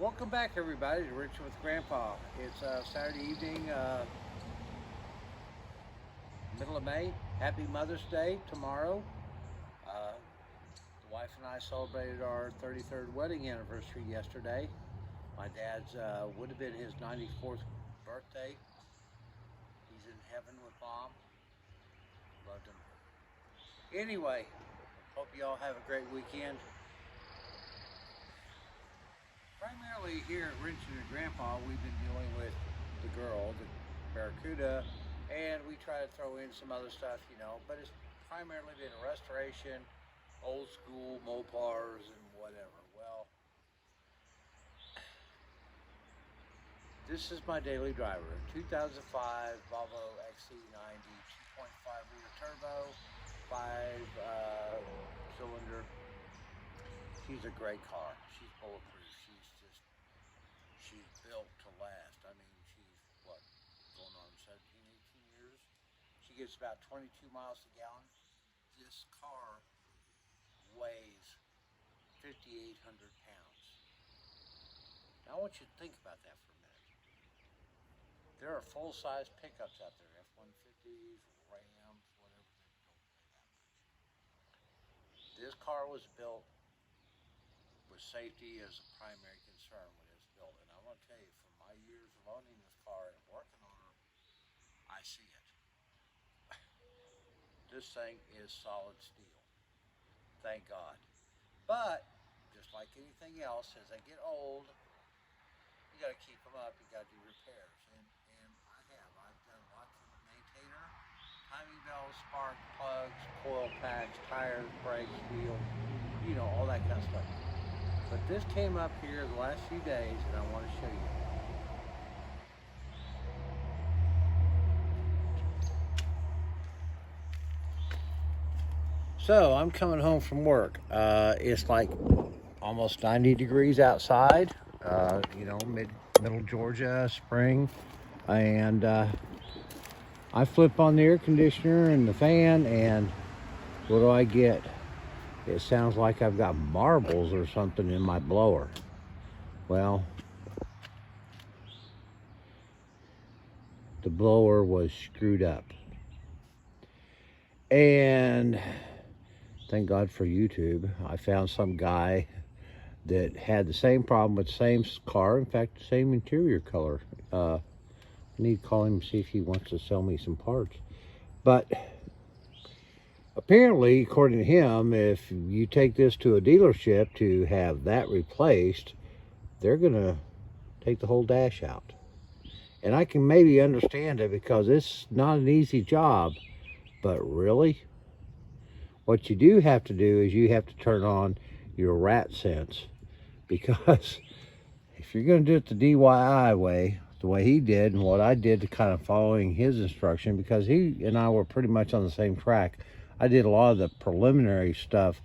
Welcome back, everybody, to Rich with Grandpa. It's Saturday evening, middle of May. Happy Mother's Day tomorrow. The wife and I celebrated our 33rd wedding anniversary yesterday. My dad's would have been his 94th birthday. He's in heaven with mom. Loved him. Anyway, hope you all have a great weekend. Primarily here at Richard and Grandpa, we've been dealing with the girl, the Barracuda, and we try to throw in some other stuff, but it's primarily been restoration, old school Mopars and whatever. Well, this is my daily driver, 2005 Volvo XC90 2.5 liter turbo, 5 cylinder. She's a great car. She's bulletproof. She's built to last. I mean, she's what, going on 17, 18 years? She gets about 22 miles a gallon. This car weighs 5,800 pounds. Now I want you to think about that for a minute. There are full-size pickups out there, F-150s, Rams, whatever, that don't weigh that much. This car was built with safety as a primary concern when it was built. And I want to tell you, from my years of owning this car and working on her, I see it. This thing is solid steel. Thank God. But, just like anything else, as they get old, you got to keep them up. You got to do repairs. And I have. I've done lots of maintainer, timing belts, spark plugs, coil packs, tires, brakes, wheel, all that kind of stuff. But this came up here the last few days, and I want to show you. So I'm coming home from work. It's like almost 90 degrees outside. Middle Georgia, spring, and I flip on the air conditioner and the fan, and what do I get? It sounds like I've got marbles or something in my blower. Well, the blower was screwed up. And thank God for YouTube. I found some guy that had the same problem with the same car. In fact, the same interior color. I need to call him and see if he wants to sell me some parts. But apparently, according to him, if you take this to a dealership to have that replaced, they're going to take the whole dash out. And I can maybe understand it because it's not an easy job. But really, what you do have to do is you have to turn on your rat sense. Because if you're going to do it the DIY way, the way he did and what I did to kind of following his instruction, because he and I were pretty much on the same track. I did a lot of the preliminary stuff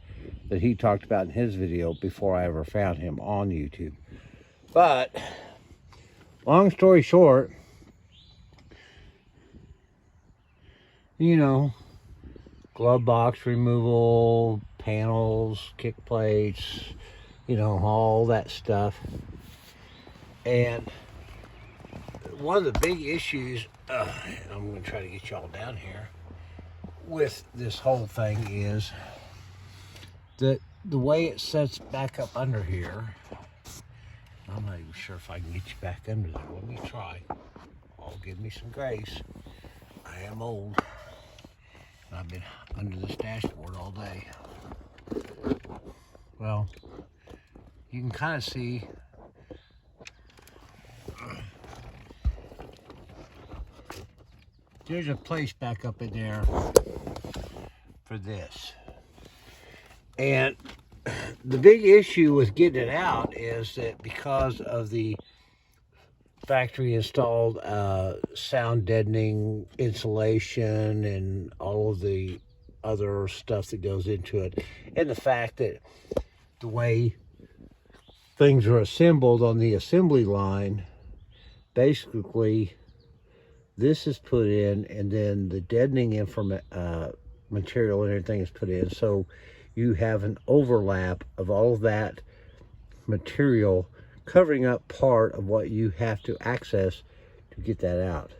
that he talked about in his video before I ever found him on YouTube. But, long story short, glove box removal, panels, kick plates, all that stuff. And one of the big issues, I'm going to try to get y'all down here, with this whole thing is that the way it sets back up under here, I'm not even sure if I can get you back under there. Let me try. Oh, give me some grace. I am old. I've been under this dashboard all day. Well, you can kind of see there's a place back up in there for this. And the big issue with getting it out is that because of the factory installed sound deadening insulation and all of the other stuff that goes into it, and the fact that the way things are assembled on the assembly line, basically this is put in and then the deadening material and everything is put in, so you have an overlap of all of that material covering up part of what you have to access to get that out.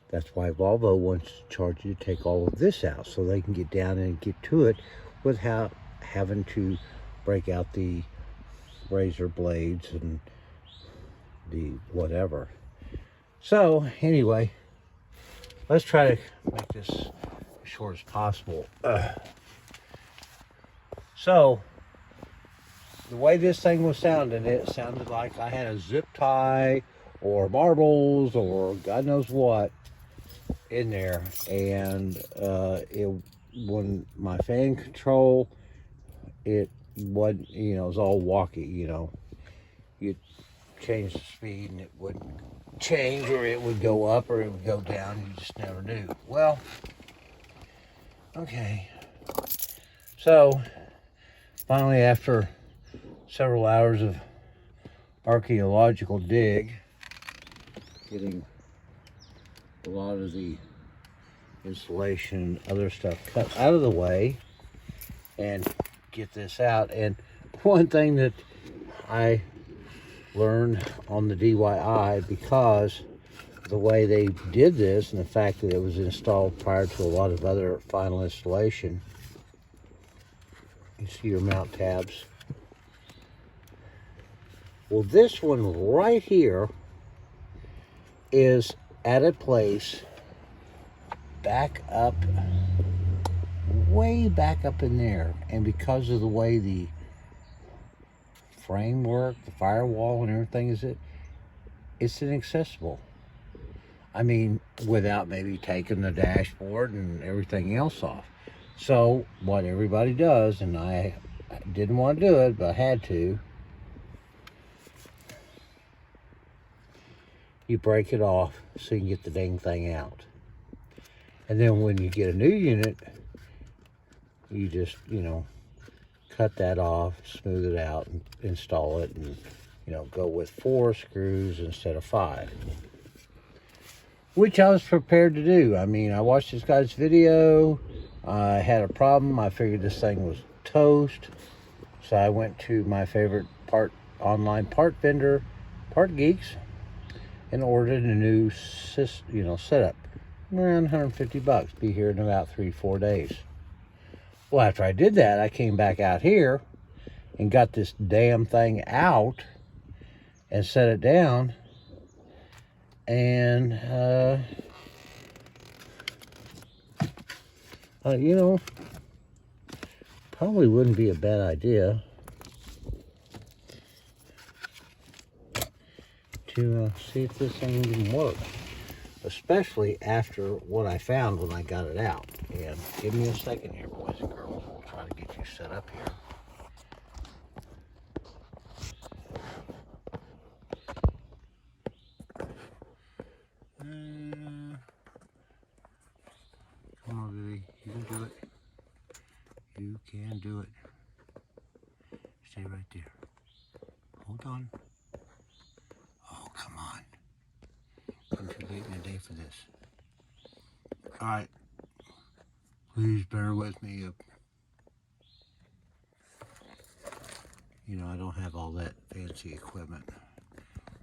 That's why Volvo wants to charge you to take all of this out so they can get down and get to it without having to break out the razor blades and the whatever. So anyway, let's try to make this as short as possible. So the way this thing was sounding, it sounded like I had a zip tie or marbles or God knows what in there. And when my fan control, it wasn't, you know, it was all walkie, you know. You'd change the speed and it wouldn't change, or it would go up or it would go down. You just never knew. Well, okay. So finally, after several hours of archaeological dig, getting a lot of the insulation and other stuff cut out of the way and get this out. And one thing that I learned on the DIY, because the way they did this and the fact that it was installed prior to a lot of other final installation, you see your mount tabs. Well, this one right here is at a place back up, way back up in there. And because of the way the framework, the firewall and everything is, it's inaccessible. I mean, without maybe taking the dashboard and everything else off. So what everybody does, and I didn't want to do it, but I had to, you break it off so you can get the dang thing out. And then when you get a new unit, you just, you know, cut that off, smooth it out, and install it, and, you know, go with 4 screws instead of 5. Which I was prepared to do. I mean, I watched this guy's video. I had a problem. I figured this thing was toast. So I went to my favorite online part vendor, Part Geeks, and ordered a new setup. Around 150 bucks. Be here in about 3-4 days. Well, after I did that, I came back out here and got this damn thing out and set it down. And, you know, probably wouldn't be a bad idea to see if this thing even works. Especially after what I found when I got it out. And give me a second here, boys and girls. We'll try to get you set up here. Come on, baby. You can do it. You can do it. Stay right there. Hold on. Oh, come on. I'm too late in the day for this. Alright. Please bear with me. You know, I don't have all that fancy equipment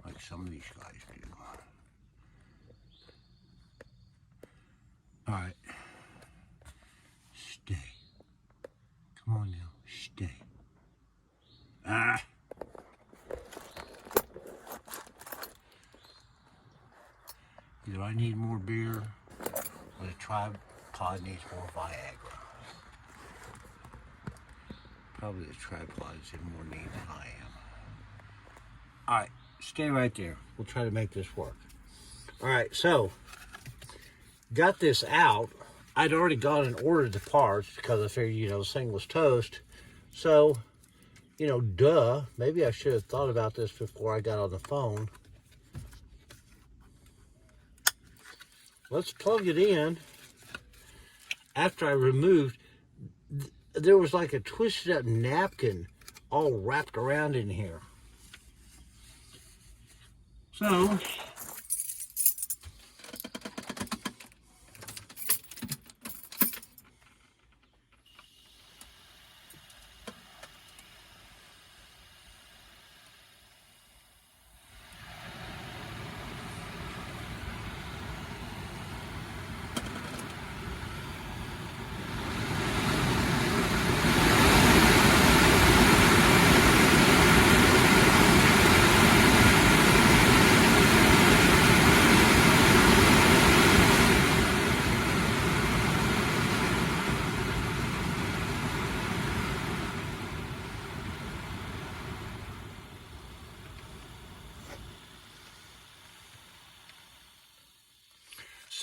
like some of these guys do. Alright. Stay. Come on now. Stay. Ah! Either I need more beer or the tripod needs more Viagra. Probably the tripod's in more need than I am. Alright, stay right there. We'll try to make this work. Alright, so, got this out. I'd already gone and ordered the parts because I figured, you know, this thing was toast. So, you know, duh. Maybe I should have thought about this before I got on the phone. Let's plug it in. After I removed, there was like a twisted up napkin all wrapped around in here. So,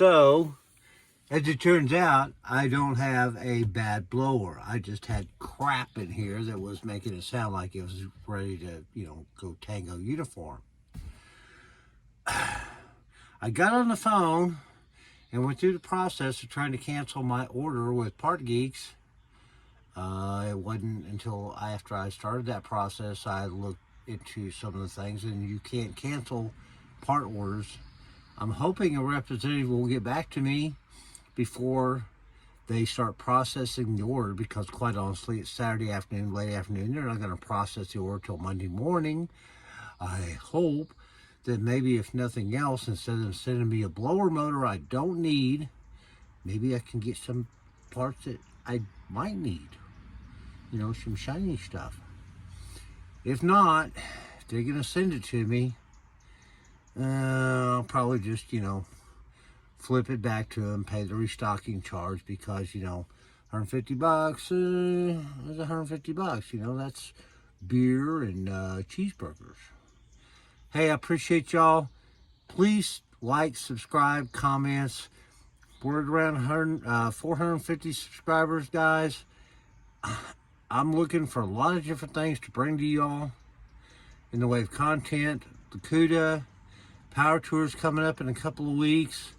So, as it turns out, I don't have a bad blower. I just had crap in here that was making it sound like it was ready to, go tango uniform. I got on the phone and went through the process of trying to cancel my order with Part Geeks. It wasn't until after I started that process I looked into some of the things, and you can't cancel part orders. I'm hoping a representative will get back to me before they start processing the order, because quite honestly, it's Saturday afternoon, late afternoon. They're not going to process the order till Monday morning. I hope that maybe, if nothing else, instead of sending me a blower motor I don't need, maybe I can get some parts that I might need. Some shiny stuff. If not, if they're going to send it to me, I'll probably just, flip it back to them, pay the restocking charge, because, $150 is $150. That's beer and cheeseburgers. Hey, I appreciate y'all. Please like, subscribe, comments. We're at around 450 subscribers, guys. I'm looking for a lot of different things to bring to y'all in the way of content. The CUDA Power Tour's coming up in a couple of weeks.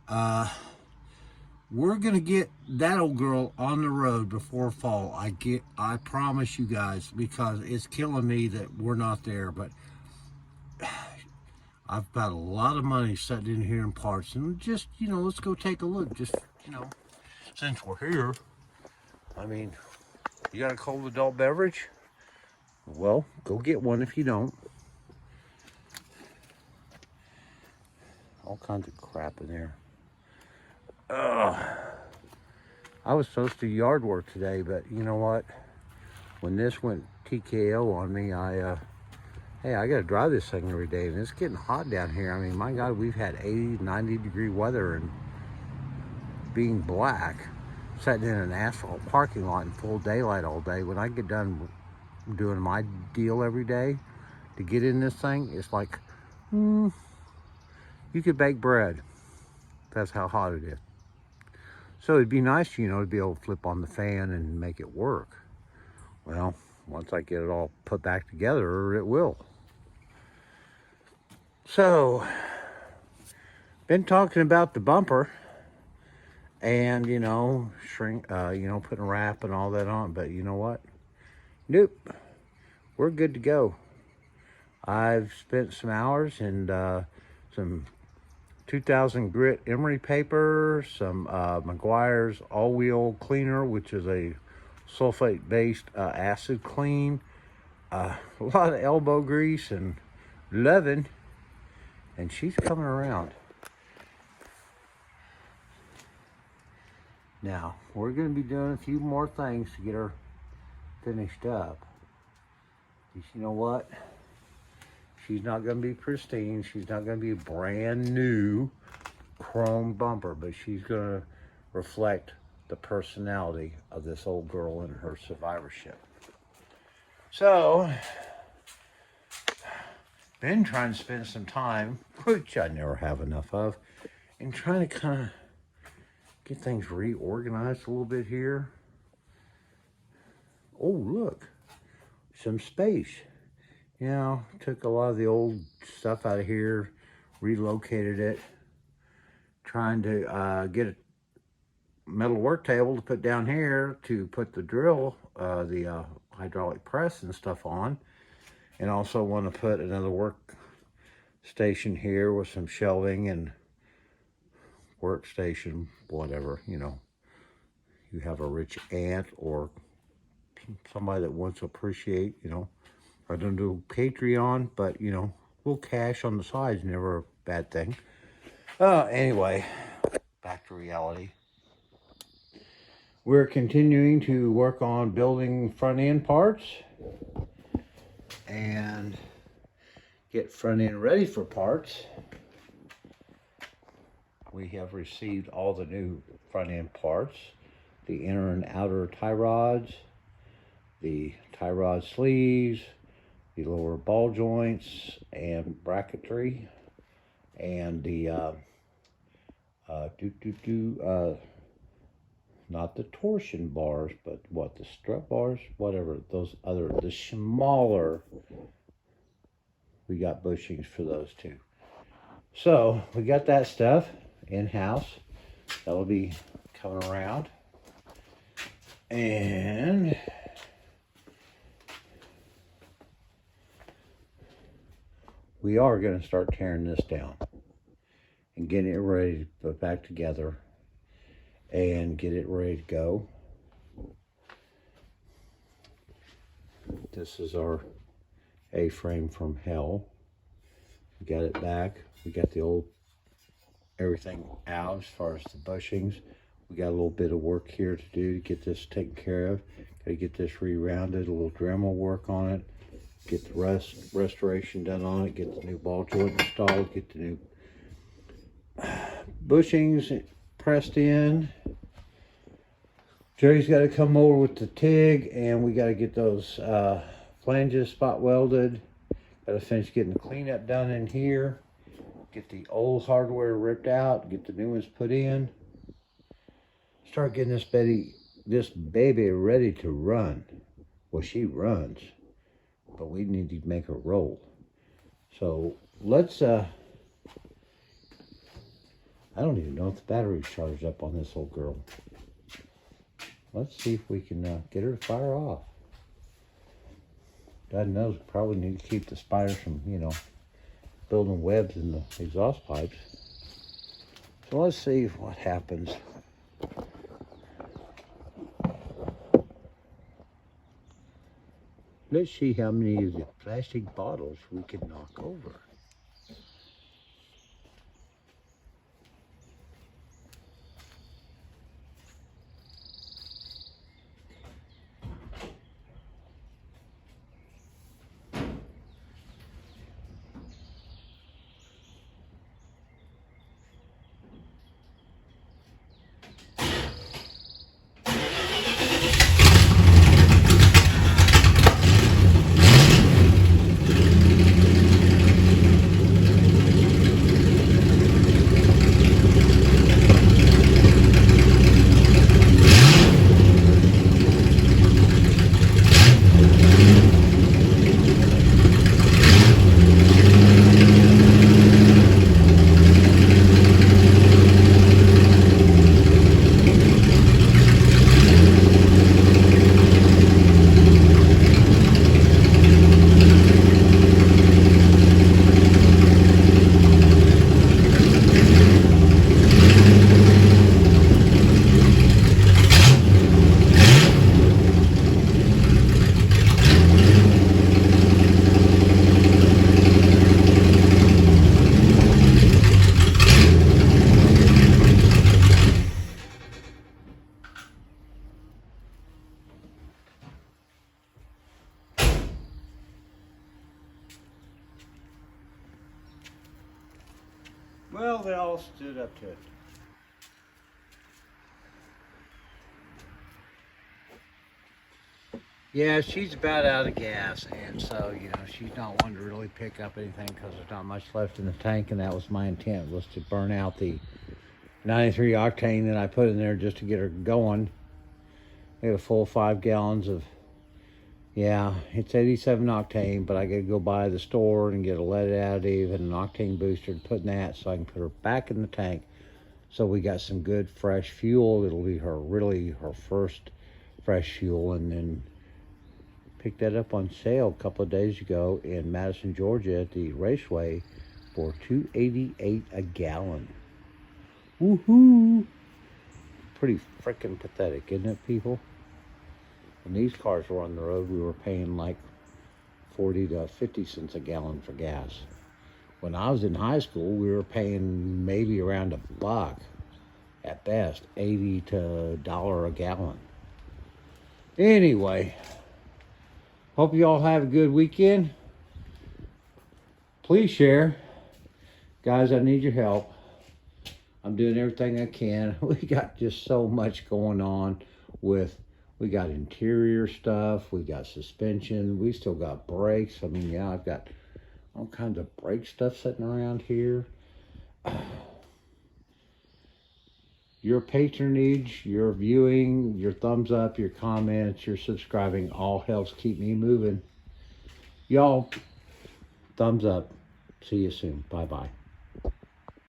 We're going to get that old girl on the road before fall. I promise you guys, because it's killing me that we're not there. But I've got a lot of money sitting in here in parts. And just, let's go take a look. Just, since we're here. I mean, you got a cold adult beverage? Well, go get one if you don't. All kinds of crap in there. I was supposed to do yard work today, but you know what? When this went TKO on me, hey, I got to drive this thing every day, and it's getting hot down here. I mean, my God, we've had 80, 90-degree weather, and being black, sitting in an asphalt parking lot in full daylight all day. When I get done doing my deal every day, to get in this thing, it's like, you could bake bread. That's how hot it is. So it'd be nice, to be able to flip on the fan and make it work. Well, once I get it all put back together, it will. So, been talking about the bumper and, shrink, putting wrap and all that on. But you know what? Nope. We're good to go. I've spent some hours and some 2000 grit emery paper, some Meguiar's all-wheel cleaner, which is a sulfate-based acid clean, a lot of elbow grease and leaven, and she's coming around. Now, we're going to be doing a few more things to get her finished up. Because you know what? She's not going to be pristine. She's not going to be a brand new chrome bumper, but she's going to reflect the personality of this old girl and her survivorship. So, been trying to spend some time, which I never have enough of, in trying to kind of get things reorganized a little bit here. Oh, look, some space. Took a lot of the old stuff out of here, relocated it, trying to get a metal work table to put down here to put the drill, the hydraulic press and stuff on. And also want to put another work station here with some shelving and workstation, whatever, You have a rich aunt or somebody that wants to appreciate, I don't do Patreon, but, we'll cash on the side's never a bad thing. Anyway, back to reality. We're continuing to work on building front end parts and get front end ready for parts. We have received all the new front end parts, the inner and outer tie rods, the tie rod sleeves, the lower ball joints and bracketry, and the Not the torsion bars, but what, the strut bars, whatever, those other, the smaller, we got bushings for those too. So we got that stuff in-house. That'll be coming around. And we are going to start tearing this down and getting it ready to put back together and get it ready to go. This is our A-frame from hell. We got it back. We got the old everything out as far as the bushings. We got a little bit of work here to do to get this taken care of. Got to get this re-rounded, a little Dremel work on it, get the restoration done on it, get the new ball joint installed, get the new bushings pressed in. Jerry's got to come over with the TIG, and we got to get those flanges spot welded. Got to finish getting the cleanup done in here. Get the old hardware ripped out. Get the new ones put in. Start getting this baby ready to run. Well, she runs, but we need to make her roll. So let's. I don't even know if the battery's charged up on this old girl. Let's see if we can get her to fire off. God knows, we probably need to keep the spiders from, building webs in the exhaust pipes. So let's see what happens. Let's see how many of the plastic bottles we can knock over. Well, they all stood up to it. Yeah, she's about out of gas, and so, she's not one to really pick up anything because there's not much left in the tank, and that was my intent, was to burn out the 93 octane that I put in there just to get her going. I got a full 5 gallons of, it's 87 octane, but I gotta go by the store and get a leaded additive and an octane booster to put in that so I can put her back in the tank. So we got some good fresh fuel. It'll be her first fresh fuel, and then picked that up on sale a couple of days ago in Madison, Georgia at the Raceway for $2.88 a gallon. Woohoo! Pretty freaking pathetic, isn't it, people? When these cars were on the road, we were paying like 40 to 50 cents a gallon for gas. When I was in high school, we were paying maybe around $1 at best, 80 to $1 a gallon. Anyway, hope you all have a good weekend. Please share. Guys, I need your help. I'm doing everything I can. We got just so much going on we got interior stuff, we got suspension, we still got brakes. I mean, I've got all kinds of brake stuff sitting around here. Your patronage, your viewing, your thumbs up, your comments, your subscribing, all helps keep me moving. Y'all, thumbs up. See you soon. Bye-bye.